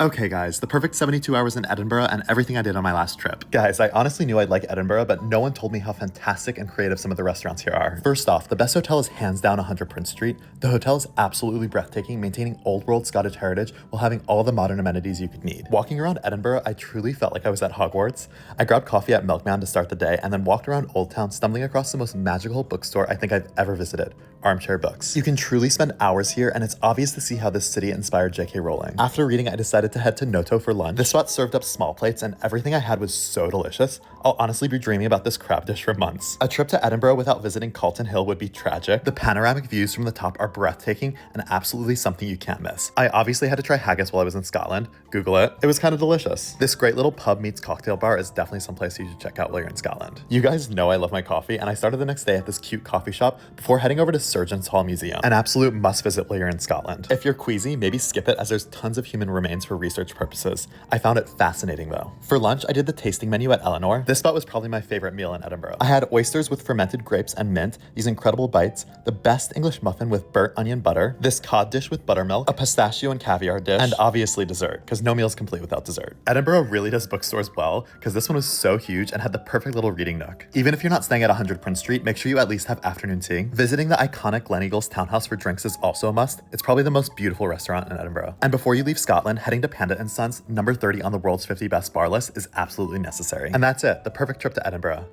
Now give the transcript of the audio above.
Okay guys, the perfect 72 hours in Edinburgh and everything I did on my last trip. Guys, I honestly knew I'd like Edinburgh, but no one told me how fantastic and creative some of the restaurants here are. First off, the best hotel is hands down 100 Prince Street. The hotel is absolutely breathtaking, maintaining old world Scottish heritage while having all the modern amenities you could need. Walking around Edinburgh, I truly felt like I was at Hogwarts. I grabbed coffee at Milkman to start the day and then walked around Old Town, stumbling across the most magical bookstore I think I've ever visited, Armchair Books. You can truly spend hours here, and it's obvious to see how this city inspired J.K. Rowling. After reading, I decided to head to Noto for lunch. This spot served up small plates, and everything I had was so delicious. I'll honestly be dreaming about this crab dish for months. A trip to Edinburgh without visiting Calton Hill would be tragic. The panoramic views from the top are breathtaking and absolutely something you can't miss. I obviously had to try haggis while I was in Scotland. Google it. It was kind of delicious. This great little pub meets cocktail bar is definitely someplace you should check out while you're in Scotland. You guys know I love my coffee, and I started the next day at this cute coffee shop before heading over to Surgeons Hall Museum, an absolute must visit while you're in Scotland. If you're queasy, maybe skip it as there's tons of human remains for research purposes. I found it fascinating though. For lunch, I did the tasting menu at Eleanor. This spot was probably my favorite meal in Edinburgh. I had oysters with fermented grapes and mint, these incredible bites, the best English muffin with burnt onion butter, this cod dish with buttermilk, a pistachio and caviar dish, and obviously dessert, because no meal's complete without dessert. Edinburgh really does bookstores well, because this one was so huge and had the perfect little reading nook. Even if you're not staying at 100 Prince Street, make sure you at least have afternoon tea. Visiting the iconic Gleneagles Townhouse for drinks is also a must. It's probably the most beautiful restaurant in Edinburgh. And before you leave Scotland, heading to Panda & Sons, number 30 on the world's 50 best bar list, is absolutely necessary. And that's it, the perfect trip to Edinburgh.